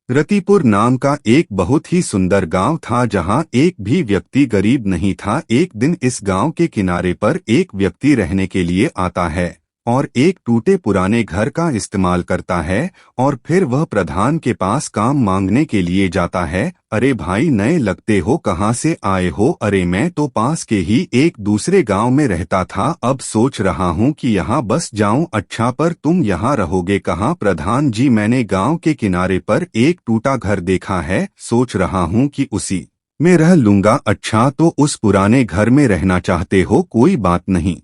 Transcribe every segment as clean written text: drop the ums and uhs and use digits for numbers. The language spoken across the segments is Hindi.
रतिपुर नाम का एक बहुत ही सुंदर गांव था जहां एक भी व्यक्ति गरीब नहीं था। एक दिन इस गांव के किनारे पर एक व्यक्ति रहने के लिए आता है और एक टूटे पुराने घर का इस्तेमाल करता है और फिर वह प्रधान के पास काम मांगने के लिए जाता है। अरे भाई, नए लगते हो, कहाँ से आए हो? अरे मैं तो पास के ही एक दूसरे गांव में रहता था, अब सोच रहा हूँ कि यहाँ बस जाऊँ। अच्छा, पर तुम यहाँ रहोगे कहाँ? प्रधान जी, मैंने गांव के किनारे पर एक टूटा घर देखा है, सोच रहा हूँ कि उसी में रह लूंगा। अच्छा, तो उस पुराने घर में रहना चाहते हो? कोई बात नहीं,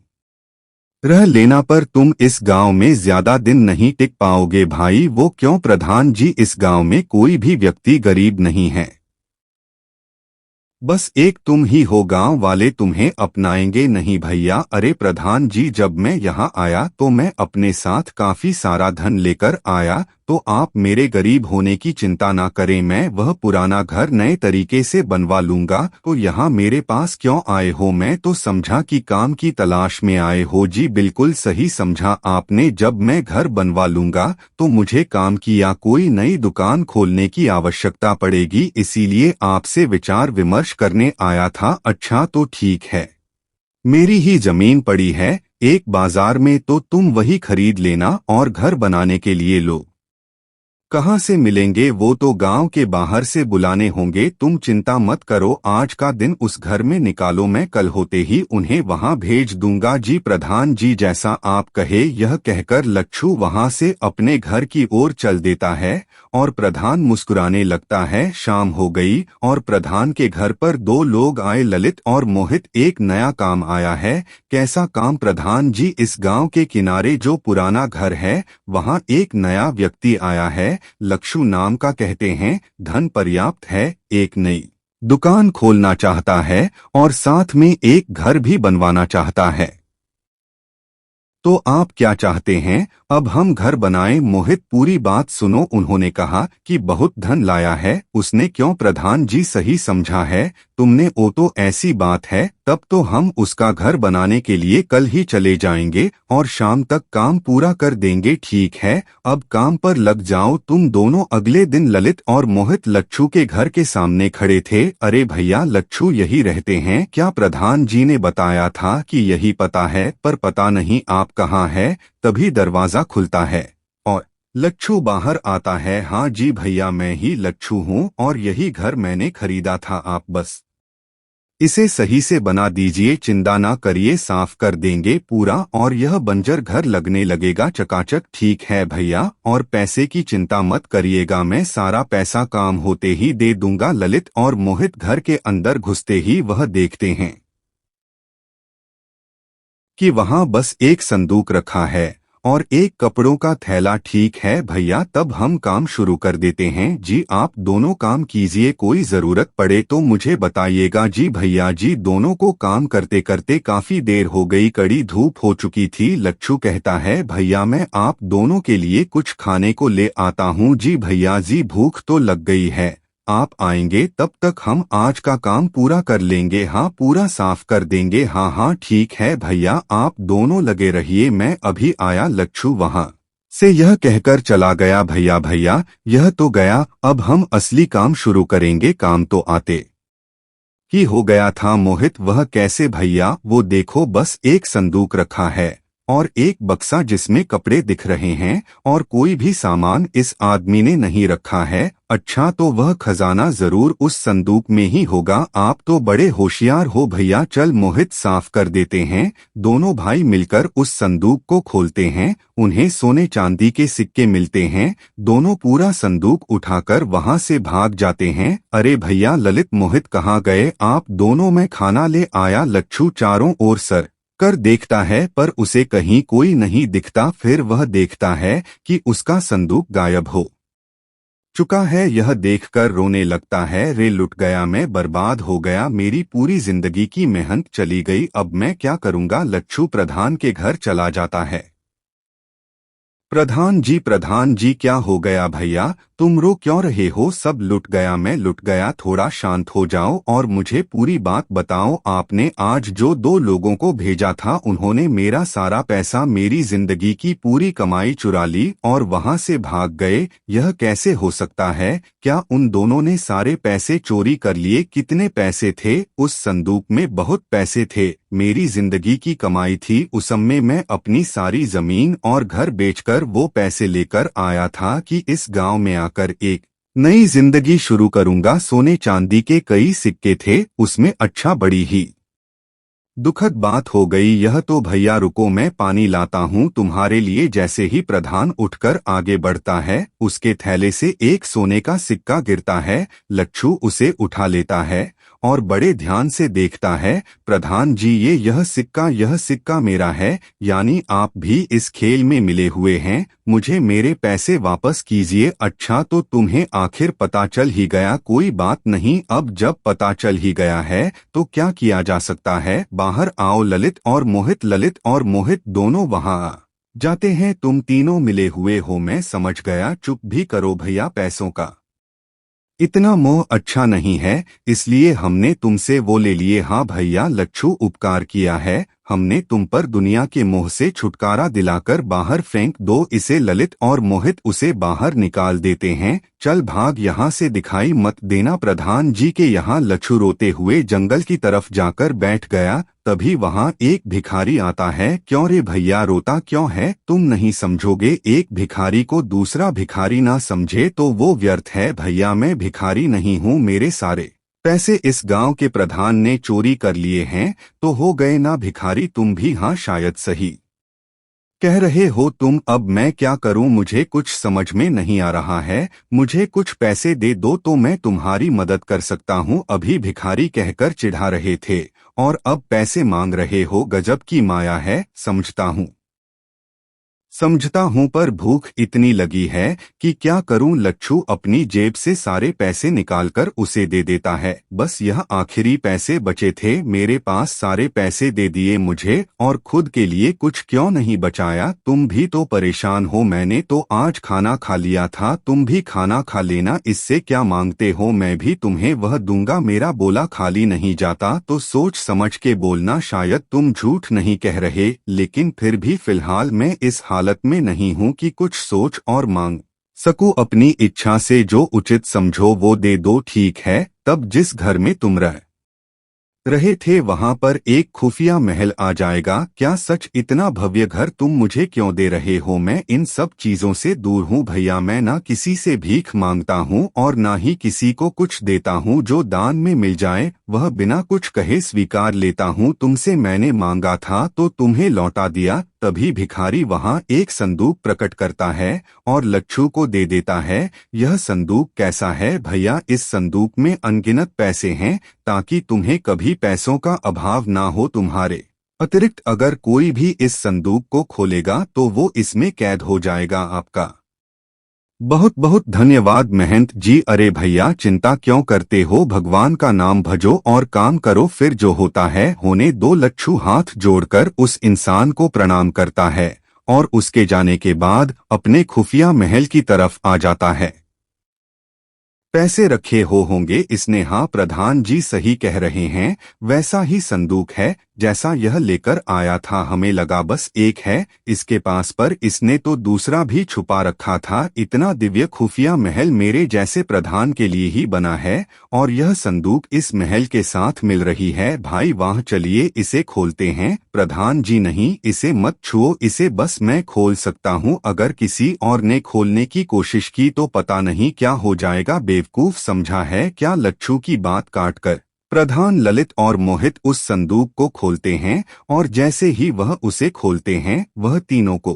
रह लेना, पर तुम इस गांव में ज्यादा दिन नहीं टिक पाओगे। भाई, वो क्यों? प्रधान जी, इस गांव में कोई भी व्यक्ति गरीब नहीं है, बस एक तुम ही हो। गांव वाले तुम्हें अपनाएंगे नहीं भैया। अरे प्रधान जी, जब मैं यहाँ आया तो मैं अपने साथ काफी सारा धन लेकर आया, तो आप मेरे गरीब होने की चिंता ना करें, मैं वह पुराना घर नए तरीके से बनवा लूंगा। तो यहाँ मेरे पास क्यों आए हो? मैं तो समझा कि काम की तलाश में आए हो। जी बिल्कुल सही समझा आपने, जब मैं घर बनवा लूंगा तो मुझे काम की या कोई नई दुकान खोलने की आवश्यकता पड़ेगी, इसीलिए आपसे विचार विमर्श करने आया था। अच्छा, तो ठीक है, मेरी ही जमीन पड़ी है एक बाजार में, तो तुम वही खरीद लेना और घर बनाने के लिए लो। कहाँ से मिलेंगे? वो तो गांव के बाहर से बुलाने होंगे, तुम चिंता मत करो, आज का दिन उस घर में निकालो, मैं कल होते ही उन्हें वहां भेज दूंगा। जी प्रधान जी, जैसा आप कहे। यह कहकर लच्छू वहां से अपने घर की ओर चल देता है और प्रधान मुस्कुराने लगता है। शाम हो गई और प्रधान के घर पर दो लोग आए, ललित और मोहित। एक नया काम आया है। कैसा काम? प्रधान जी, इस गांव के किनारे जो पुराना घर है वहां एक नया व्यक्ति आया है, लक्षु नाम का, कहते हैं धन पर्याप्त है, एक नई दुकान खोलना चाहता है और साथ में एक घर भी बनवाना चाहता है। तो आप क्या चाहते हैं? अब हम घर बनाएं? मोहित, पूरी बात सुनो। उन्होंने कहा कि बहुत धन लाया है। उसने क्यों? प्रधान जी, सही समझा है तुमने। ओ तो ऐसी बात है, तब तो हम उसका घर बनाने के लिए कल ही चले जाएंगे और शाम तक काम पूरा कर देंगे। ठीक है, अब काम पर लग जाओ तुम दोनों। अगले दिन ललित और मोहित लच्छू के घर के सामने खड़े थे। अरे भैया, लच्छू यही रहते हैं क्या? प्रधान जी ने बताया था कि यही पता है, पर पता नहीं आप कहाँ है। तभी दरवाजा खुलता है और लच्छू बाहर आता है। हाँ जी भैया, मैं ही लच्छू हूँ और यही घर मैंने खरीदा था, आप बस इसे सही से बना दीजिए, चिंता ना करिए, साफ कर देंगे पूरा और यह बंजर घर लगने लगेगा चकाचक। ठीक है भैया, और पैसे की चिंता मत करिएगा, मैं सारा पैसा काम होते ही दे दूंगा। ललित और मोहित घर के अंदर घुसते ही वह देखते हैं कि वहां बस एक संदूक रखा है और एक कपड़ों का थैला। ठीक है भैया, तब हम काम शुरू कर देते हैं। जी आप दोनों काम कीजिए, कोई जरूरत पड़े तो मुझे बताइएगा। जी भैया जी। दोनों को काम करते करते काफी देर हो गई, कड़ी धूप हो चुकी थी। लच्छू कहता है, भैया मैं आप दोनों के लिए कुछ खाने को ले आता हूँ। जी भैया जी, भूख तो लग गई है, आप आएंगे तब तक हम आज का काम पूरा कर लेंगे। हाँ, पूरा साफ कर देंगे। हाँ हाँ ठीक है भैया, आप दोनों लगे रहिए, मैं अभी आया। लच्छू वहां से यह कहकर चला गया। भैया भैया, यह तो गया, अब हम असली काम शुरू करेंगे। काम तो आते ही हो गया था। मोहित, वह कैसे भैया? वो देखो, बस एक संदूक रखा है और एक बक्सा जिसमें कपड़े दिख रहे हैं और कोई भी सामान इस आदमी ने नहीं रखा है। अच्छा, तो वह खजाना जरूर उस संदूक में ही होगा। आप तो बड़े होशियार हो भैया। चल मोहित, साफ कर देते हैं। दोनों भाई मिलकर उस संदूक को खोलते हैं, उन्हें सोने चांदी के सिक्के मिलते हैं। दोनों पूरा संदूक उठाकर वहां से भाग जाते हैं। अरे भैया, ललित मोहित कहाँ गए आप दोनों? मैं खाना ले आया। लच्छू चारों ओर सर कर देखता है पर उसे कहीं कोई नहीं दिखता। फिर वह देखता है कि उसका संदूक गायब हो चुका है। यह देखकर रोने लगता है। रे लुट गया, मैं बर्बाद हो गया, मेरी पूरी जिंदगी की मेहनत चली गई, अब मैं क्या करूंगा? लच्छू प्रधान के घर चला जाता है प्रधान जी क्या हो गया भैया, तुम रो क्यों रहे हो? सब लुट गया, मैं लुट गया। थोड़ा शांत हो जाओ और मुझे पूरी बात बताओ। आपने आज जो 2 लोगों को भेजा था उन्होंने मेरा सारा पैसा, मेरी जिंदगी की पूरी कमाई चुरा ली और वहां से भाग गए। यह कैसे हो सकता है? क्या उन दोनों ने सारे पैसे चोरी कर लिए? कितने पैसे थे उस संदूक में? बहुत पैसे थे, मेरी जिंदगी की कमाई थी। उस समय मैं अपनी सारी जमीन और घर बेचकर वो पैसे लेकर आया था कि इस गांव में आकर एक नई जिंदगी शुरू करूंगा। सोने चांदी के कई सिक्के थे उसमें। अच्छा, बड़ी ही दुखद बात हो गई यह तो। भैया रुको, मैं पानी लाता हूँ तुम्हारे लिए। जैसे ही प्रधान उठकर आगे बढ़ता है उसके थैले से एक सोने का सिक्का गिरता है। लच्छू उसे उठा लेता है और बड़े ध्यान से देखता है। प्रधान जी, यह सिक्का मेरा है, यानी आप भी इस खेल में मिले हुए हैं। मुझे मेरे पैसे वापस कीजिए। अच्छा, तो तुम्हें आखिर पता चल ही गया। कोई बात नहीं, अब जब पता चल ही गया है तो क्या किया जा सकता है। बाहर आओ। ललित और मोहित दोनों वहां आ जाते हैं। तुम तीनों मिले हुए हो, मैं समझ गया। चुप भी करो भैया, पैसों का इतना मोह अच्छा नहीं है, इसलिए हमने तुमसे वो ले लिए। हाँ भैया, लच्छू उपकार किया है। हमने तुम पर दुनिया के मोह से छुटकारा दिलाकर बाहर फेंक दो इसे। ललित और मोहित उसे बाहर निकाल देते हैं। चल भाग यहाँ से, दिखाई मत देना प्रधान जी के यहाँ। लच्छू रोते हुए जंगल की तरफ जाकर बैठ गया। तभी वहाँ एक भिखारी आता है। क्यों रे भैया, रोता क्यों है? तुम नहीं समझोगे, एक भिखारी को दूसरा भिखारी ना समझे तो वो व्यर्थ है। भैया मैं भिखारी नहीं हूँ, मेरे सारे पैसे इस गांव के प्रधान ने चोरी कर लिए हैं, तो हो गए ना भिखारी तुम भी। हाँ शायद सही कह रहे हो तुम। अब मैं क्या करूं, मुझे कुछ समझ में नहीं आ रहा है। मुझे कुछ पैसे दे दो तो मैं तुम्हारी मदद कर सकता हूं। अभी भिखारी कहकर चिढ़ा रहे थे और अब पैसे मांग रहे हो। गजब की माया है। समझता हूं पर भूख इतनी लगी है कि क्या करूं। लच्छू अपनी जेब से सारे पैसे निकालकर उसे दे देता है। बस यह आखिरी पैसे बचे थे मेरे पास, सारे पैसे दे दिए मुझे और खुद के लिए कुछ क्यों नहीं बचाया। तुम भी तो परेशान हो, मैंने तो आज खाना खा लिया था, तुम भी खाना खा लेना। इससे क्या मांगते हो, मैं भी तुम्हें वह दूंगा। मेरा बोला खाली नहीं जाता, तो सोच समझ के बोलना। शायद तुम झूठ नहीं कह रहे, लेकिन फिर भी फिलहाल मैं इस हालत में नहीं हूं कि कुछ सोच और मांग सकूं। अपनी इच्छा से जो उचित समझो वो दे दो। ठीक है। तब जिस घर में तुम रहे थे वहां पर एक खुफिया महल आ जाएगा। क्या सच? इतना भव्य घर तुम मुझे क्यों दे रहे हो? मैं इन सब चीजों से दूर हूँ भैया। मैं ना किसी से भीख मांगता हूँ और ना ही किसी को कुछ देता हूँ। जो दान में मिल जाए वह बिना कुछ कहे स्वीकार लेता हूँ। तुमसे मैंने मांगा था तो तुम्हें लौटा दिया। तभी भिखारी वहां एक संदूक प्रकट करता है और लच्छू को दे देता है। यह संदूक कैसा है भैया? इस संदूक में अनगिनत पैसे हैं, ताकि तुम्हें कभी पैसों का अभाव ना हो। तुम्हारे अतिरिक्त अगर कोई भी इस संदूक को खोलेगा तो वो इसमें कैद हो जाएगा। आपका बहुत बहुत धन्यवाद महंत जी। अरे भैया चिंता क्यों करते हो, भगवान का नाम भजो और काम करो, फिर जो होता है होने दो। लच्छू हाथ जोड़कर उस इंसान को प्रणाम करता है और उसके जाने के बाद अपने खुफिया महल की तरफ आ जाता है। पैसे रखे होंगे इसने। हाँ प्रधान जी सही कह रहे हैं, वैसा ही संदूक है जैसा यह लेकर आया था। हमें लगा बस एक है इसके पास, पर इसने तो दूसरा भी छुपा रखा था। इतना दिव्य खुफिया महल मेरे जैसे प्रधान के लिए ही बना है और यह संदूक इस महल के साथ मिल रही है। भाई वाह, चलिए इसे खोलते हैं। प्रधान जी नहीं, इसे मत छुओ, इसे बस मैं खोल सकता हूँ। अगर किसी और ने खोलने की कोशिश की तो पता नहीं क्या हो जाएगा। बेवकूफ समझा है क्या? लच्छू की बात काटकर प्रधान, ललित और मोहित उस संदूक को खोलते हैं और जैसे ही वह उसे खोलते हैं वह तीनों को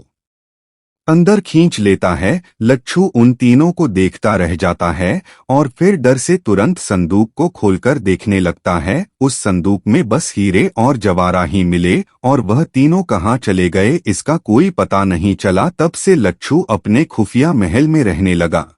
अंदर खींच लेता है। लच्छू उन तीनों को देखता रह जाता है और फिर डर से तुरंत संदूक को खोलकर देखने लगता है। उस संदूक में बस हीरे और जवारा ही मिले और वह तीनों कहाँ चले गए इसका कोई पता नहीं चला। तब से लच्छू अपने खुफिया महल में रहने लगा।